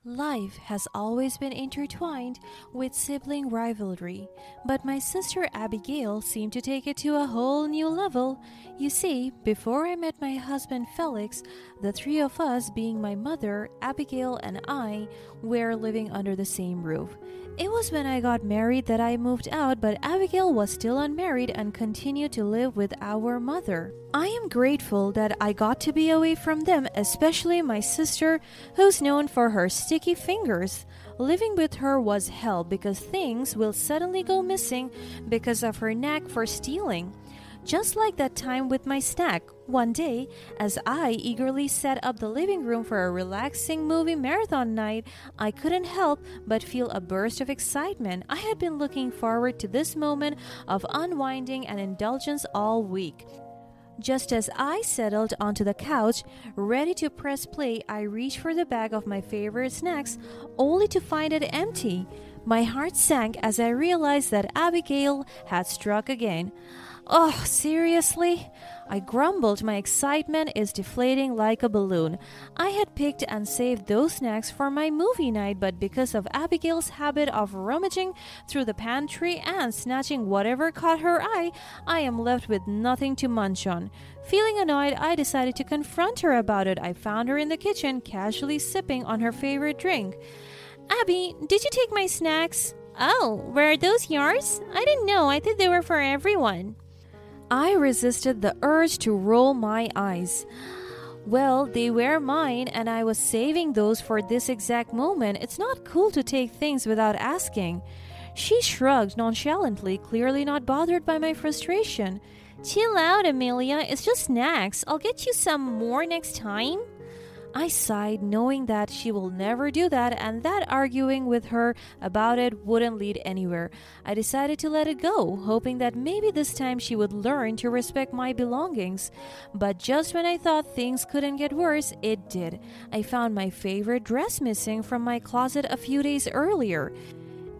Life has always been intertwined with sibling rivalry, but my sister Abigail seemed to take it to a whole new level. You see, before I met my husband Felix, the three of us, being my mother, Abigail, and I, were living under the same roof. It was when I got married that I moved out, but Abigail was still unmarried and continued to live with our mother. I am grateful that I got to be away from them, especially my sister, who's known for her sticky fingers. Living with her was hell because things will suddenly go missing because of her knack for stealing. Just like that time with my snack, one day, as I eagerly set up the living room for a relaxing movie marathon night, I couldn't help but feel a burst of excitement. I had been looking forward to this moment of unwinding and indulgence all week. Just as I settled onto the couch, ready to press play, I reached for the bag of my favorite snacks, only to find it empty. My heart sank as I realized that Abigail had struck again. Oh, seriously? I grumbled. My excitement is deflating like a balloon. I had picked and saved those snacks for my movie night, but because of Abigail's habit of rummaging through the pantry and snatching whatever caught her eye, I am left with nothing to munch on. Feeling annoyed, I decided to confront her about it. I found her in the kitchen, casually sipping on her favorite drink. "Abby, did you take my snacks?" "Oh, were those yours? I didn't know. I thought they were for everyone." I resisted the urge to roll my eyes. Well, they were mine, and I was saving those for this exact moment. It's not cool to take things without asking. She shrugged nonchalantly, clearly not bothered by my frustration. "Chill out, Amelia. It's just snacks. I'll get you some more next time." I sighed, knowing that she will never do that and that arguing with her about it wouldn't lead anywhere. I decided to let it go, hoping that maybe this time she would learn to respect my belongings. But just when I thought things couldn't get worse, it did. I found my favorite dress missing from my closet a few days earlier.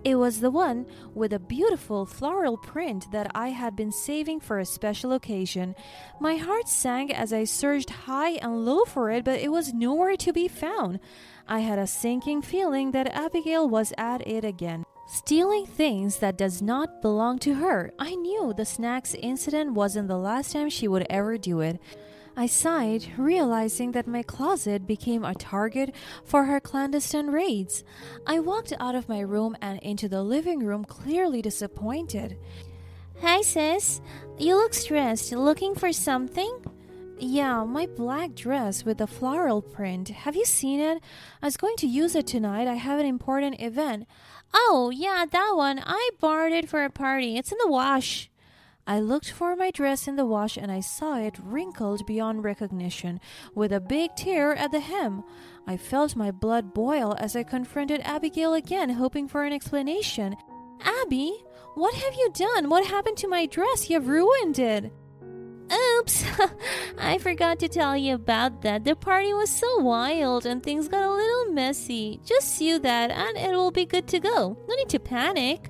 It was the one with a beautiful floral print that I had been saving for a special occasion. My heart sank as I searched high and low for it, but it was nowhere to be found. I had a sinking feeling that Abigail was at it again, stealing things that does not belong to her. I knew the snacks incident wasn't the last time she would ever do it. I sighed, realizing that my closet became a target for her clandestine raids. I walked out of my room and into the living room, clearly disappointed. "Hi, sis. You look stressed. Looking for something?" "Yeah, my black dress with the floral print. Have you seen it? I was going to use it tonight. I have an important event." "Oh, yeah, that one. I borrowed it for a party. It's in the wash." I looked for my dress in the wash and I saw it wrinkled beyond recognition, with a big tear at the hem. I felt my blood boil as I confronted Abigail again, hoping for an explanation. "Abby, what have you done? What happened to my dress? You've ruined it." "Oops, I forgot to tell you about that. The party was so wild and things got a little messy. Just sew that and it will be good to go. No need to panic."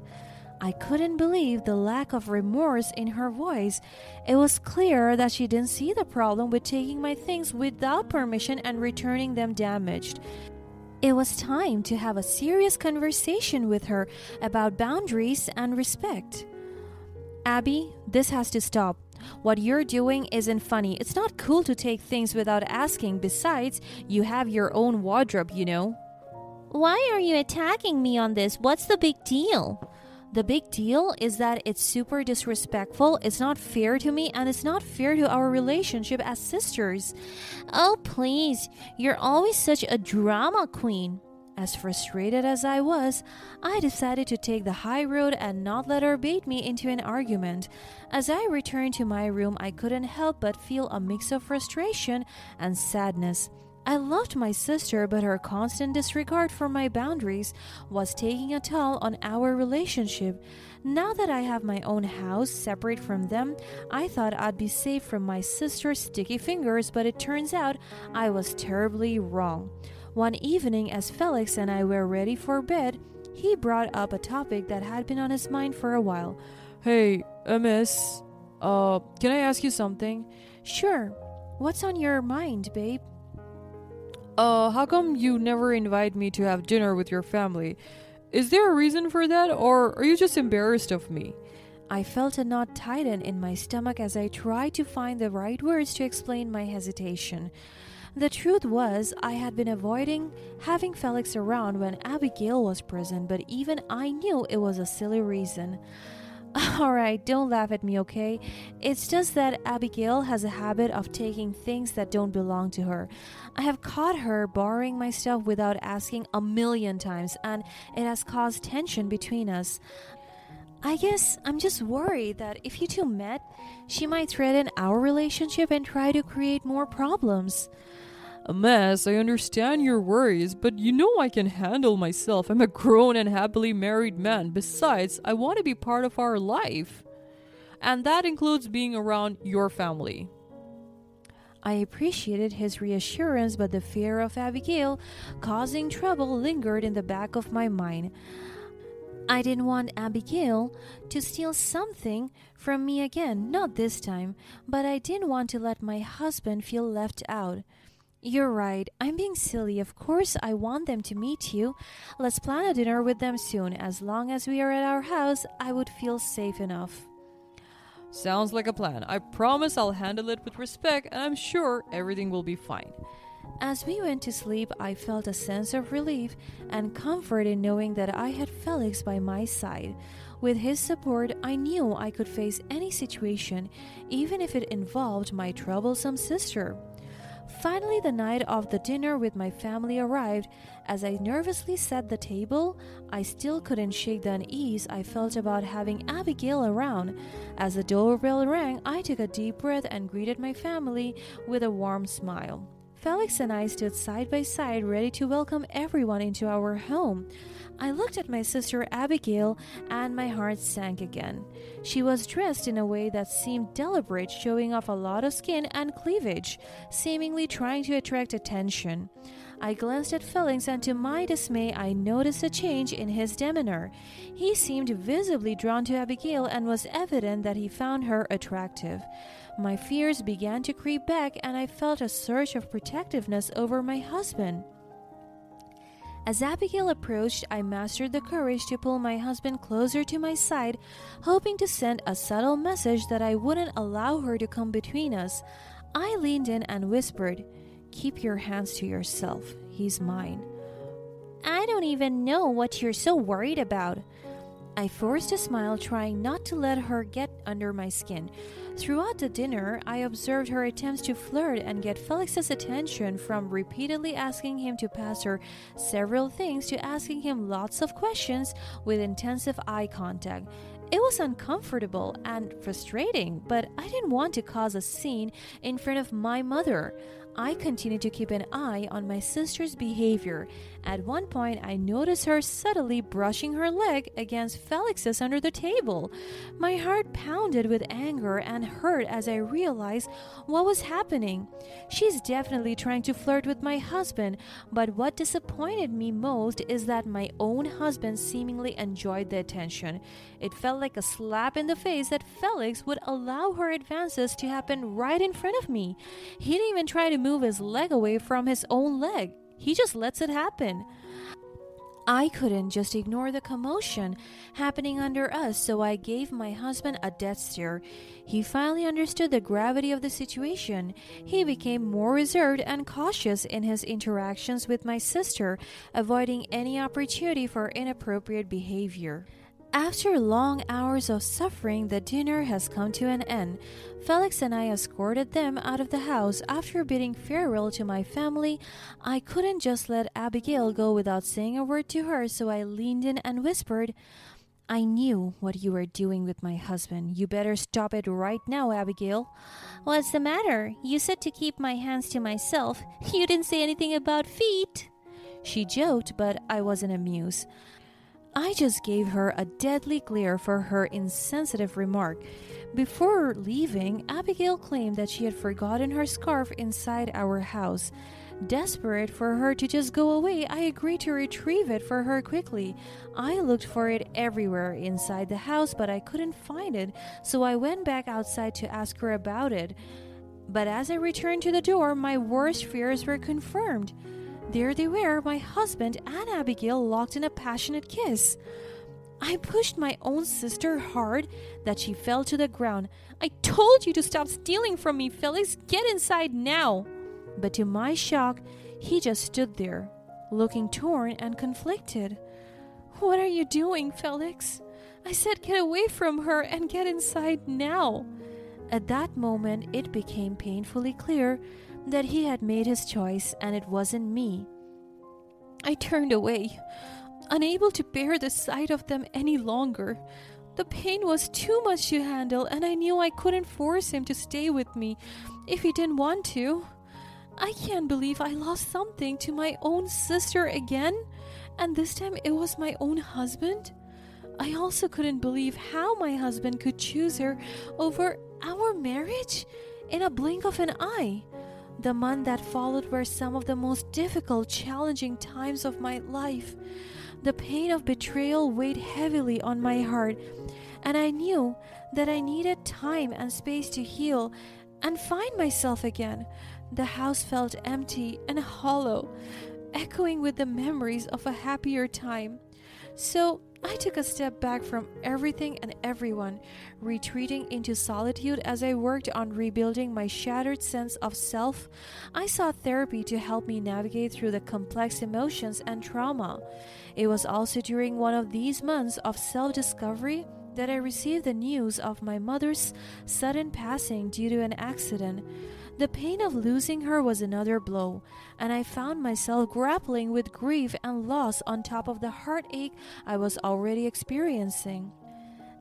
I couldn't believe the lack of remorse in her voice. It was clear that she didn't see the problem with taking my things without permission and returning them damaged. It was time to have a serious conversation with her about boundaries and respect. "Abby, this has to stop. What you're doing isn't funny. It's not cool to take things without asking. Besides, you have your own wardrobe, you know." "Why are you attacking me on this? What's the big deal?" "The big deal is that it's super disrespectful, it's not fair to me, and it's not fair to our relationship as sisters." "Oh, please, you're always such a drama queen." As frustrated as I was, I decided to take the high road and not let her bait me into an argument. As I returned to my room, I couldn't help but feel a mix of frustration and sadness. I loved my sister, but her constant disregard for my boundaries was taking a toll on our relationship. Now that I have my own house separate from them, I thought I'd be safe from my sister's sticky fingers, but it turns out I was terribly wrong. One evening, as Felix and I were ready for bed, he brought up a topic that had been on his mind for a while. "Hey, miss, can I ask you something?" "Sure. What's on your mind, babe?" How come you never invite me to have dinner with your family? Is there a reason for that, or are you just embarrassed of me? I felt a knot tighten in my stomach as I tried to find the right words to explain my hesitation. The truth was, I had been avoiding having Felix around when Abigail was present, but even I knew it was a silly reason. Alright, don't laugh at me, okay? It's just that Abigail has a habit of taking things that don't belong to her. I have caught her borrowing my stuff without asking a million times, and it has caused tension between us. I guess I'm just worried that if you two met, she might threaten our relationship and try to create more problems. Miss, I understand your worries, but you know I can handle myself. I'm a grown and happily married man. Besides, I want to be part of our life. And that includes being around your family. I appreciated his reassurance, but the fear of Abigail causing trouble lingered in the back of my mind. I didn't want Abigail to steal something from me again, not this time, but I didn't want to let my husband feel left out. You're right, I'm being silly. Of course, I want them to meet you. Let's plan a dinner with them soon. As long as we are at our house, I would feel safe enough. Sounds like a plan. I promise I'll handle it with respect, and I'm sure everything will be fine. As we went to sleep, I felt a sense of relief and comfort in knowing that I had Felix by my side. With his support, I knew I could face any situation, even if it involved my troublesome sister. Finally, the night of the dinner with my family arrived. As I nervously set the table, I still couldn't shake the unease I felt about having Abigail around. As the doorbell rang, I took a deep breath and greeted my family with a warm smile. Felix and I stood side by side, ready to welcome everyone into our home. I looked at my sister Abigail, and my heart sank again. She was dressed in a way that seemed deliberate, showing off a lot of skin and cleavage, seemingly trying to attract attention. I glanced at Felix, and to my dismay, I noticed a change in his demeanor. He seemed visibly drawn to Abigail, and was evident that he found her attractive. My fears began to creep back, and I felt a surge of protectiveness over my husband. As Abigail approached, I mustered the courage to pull my husband closer to my side, hoping to send a subtle message that I wouldn't allow her to come between us. I leaned in and whispered, "Keep your hands to yourself. He's mine." "I don't even know what you're so worried about." I forced a smile, trying not to let her get under my skin. Throughout the dinner, I observed her attempts to flirt and get Felix's attention, from repeatedly asking him to pass her several things to asking him lots of questions with intensive eye contact. It was uncomfortable and frustrating, but I didn't want to cause a scene in front of my mother. I continued to keep an eye on my sister's behavior. At one point, I noticed her subtly brushing her leg against Felix's under the table. My heart pounded with anger and hurt as I realized what was happening. She's definitely trying to flirt with my husband, but what disappointed me most is that my own husband seemingly enjoyed the attention. It felt like a slap in the face that Felix would allow her advances to happen right in front of me. He didn't even try to move his leg away from his own leg. He just lets it happen. I couldn't just ignore the commotion happening under us, so I gave my husband a death stare. He finally understood the gravity of the situation. He became more reserved and cautious in his interactions with my sister, avoiding any opportunity for inappropriate behavior. After long hours of suffering, the dinner has come to an end. Felix and I escorted them out of the house. After bidding farewell to my family, I couldn't just let Abigail go without saying a word to her, so I leaned in and whispered, "I knew what you were doing with my husband. You better stop it right now, Abigail." "What's the matter? You said to keep my hands to myself. You didn't say anything about feet." She joked, but I wasn't amused. I just gave her a deadly glare for her insensitive remark. Before leaving, Abigail claimed that she had forgotten her scarf inside our house. Desperate for her to just go away, I agreed to retrieve it for her quickly. I looked for it everywhere inside the house, but I couldn't find it, so I went back outside to ask her about it. But as I returned to the door, my worst fears were confirmed. There they were, my husband and Abigail locked in a passionate kiss. I pushed my own sister hard that she fell to the ground. "I told you to stop stealing from me, Felix. Get inside now." But to my shock, he just stood there, looking torn and conflicted. "What are you doing, Felix?" I said, "Get away from her and get inside now." At that moment, it became painfully clear that he had made his choice and it wasn't me. I turned away, unable to bear the sight of them any longer. The pain was too much to handle, and I knew I couldn't force him to stay with me if he didn't want to. I can't believe I lost something to my own sister again, and this time it was my own husband. I also couldn't believe how my husband could choose her over our marriage in a blink of an eye. The month that followed were some of the most difficult, challenging times of my life. The pain of betrayal weighed heavily on my heart, and I knew that I needed time and space to heal and find myself again. The house felt empty and hollow, echoing with the memories of a happier time. So I took a step back from everything and everyone, retreating into solitude as I worked on rebuilding my shattered sense of self. I sought therapy to help me navigate through the complex emotions and trauma. It was also during one of these months of self-discovery that I received the news of my mother's sudden passing due to an accident. The pain of losing her was another blow, and I found myself grappling with grief and loss on top of the heartache I was already experiencing.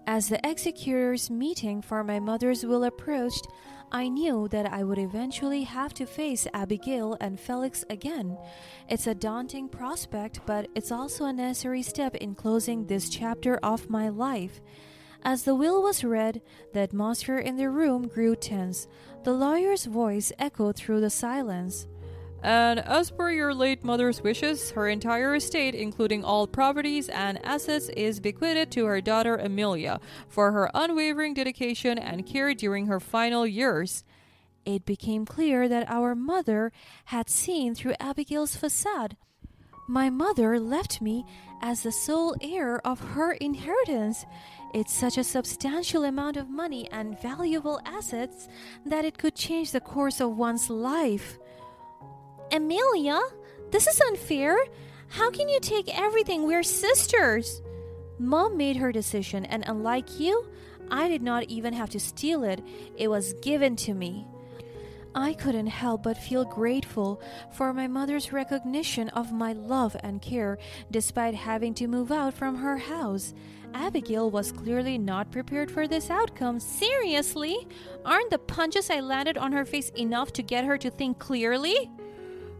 As the executor's meeting for my mother's will approached, I knew that I would eventually have to face Abigail and Felix again. It's a daunting prospect, but it's also a necessary step in closing this chapter of my life. As the will was read, the atmosphere in the room grew tense. The lawyer's voice echoed through the silence. "And as per your late mother's wishes, her entire estate, including all properties and assets, is bequeathed to her daughter Amelia for her unwavering dedication and care during her final years." It became clear that our mother had seen through Abigail's facade. My mother left me as the sole heir of her inheritance. It's such a substantial amount of money and valuable assets that it could change the course of one's life. "Amelia, this is unfair. How can you take everything? We're sisters." Mom made her decision, and unlike you, I did not even have to steal it. It was given to me. I couldn't help but feel grateful for my mother's recognition of my love and care despite having to move out from her house. Abigail was clearly not prepared for this outcome. "Seriously? Aren't the punches I landed on her face enough to get her to think clearly?"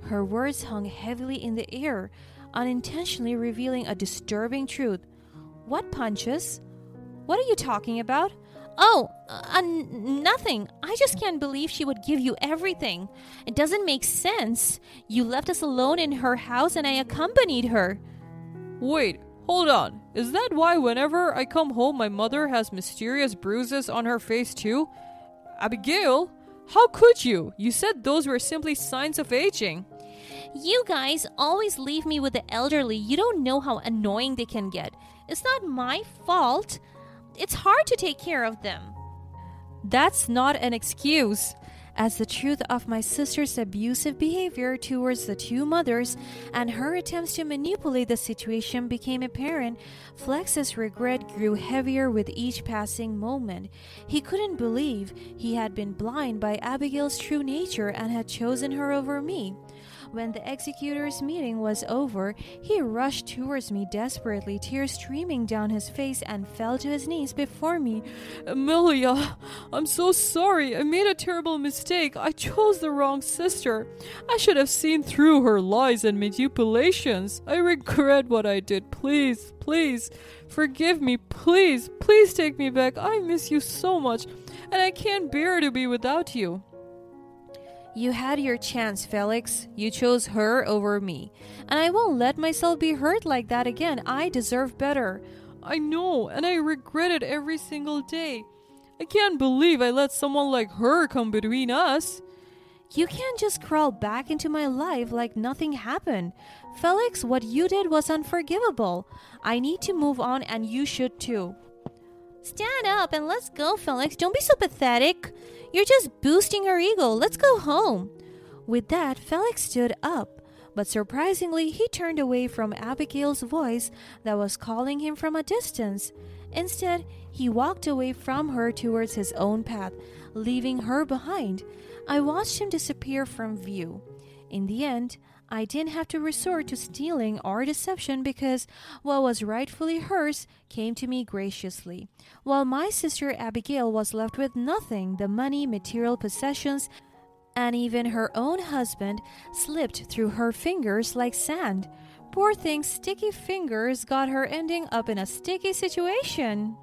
Her words hung heavily in the air, unintentionally revealing a disturbing truth. "What punches? What are you talking about?" "Oh, nothing. I just can't believe she would give you everything. It doesn't make sense. You left us alone in her house and I accompanied her." "Wait, hold on. Is that why whenever I come home my mother has mysterious bruises on her face too? Abigail, how could you? You said those were simply signs of aging." "You guys always leave me with the elderly. You don't know how annoying they can get. It's not my fault. It's hard to take care of them." "That's not an excuse." As the truth of my sister's abusive behavior towards the two mothers and her attempts to manipulate the situation became apparent, Flex's regret grew heavier with each passing moment. He couldn't believe he had been blind by Abigail's true nature and had chosen her over me. When the executor's meeting was over, he rushed towards me desperately, tears streaming down his face, and fell to his knees before me. "Amelia, I'm so sorry. I made a terrible mistake. I chose the wrong sister. I should have seen through her lies and manipulations. I regret what I did. Please, please, forgive me. Please, please take me back. I miss you so much, and I can't bear to be without you." "You had your chance, Felix. You chose her over me. And I won't let myself be hurt like that again. I deserve better." "I know, and I regret it every single day. I can't believe I let someone like her come between us." You can't just crawl back into my life like nothing happened. Felix, what you did was unforgivable. I need to move on and you should too. Stand up and let's go, Felix. Don't be so pathetic. You're just boosting her ego. Let's go home. With that, Felix stood up. But surprisingly, he turned away from Abigail's voice that was calling him from a distance. Instead, he walked away from her towards his own path, leaving her behind. I watched him disappear from view. In the end, I didn't have to resort to stealing or deception because what was rightfully hers came to me graciously, while my sister Abigail was left with nothing. The money, material possessions, and even her own husband slipped through her fingers like sand. Poor thing's sticky fingers got her ending up in a sticky situation.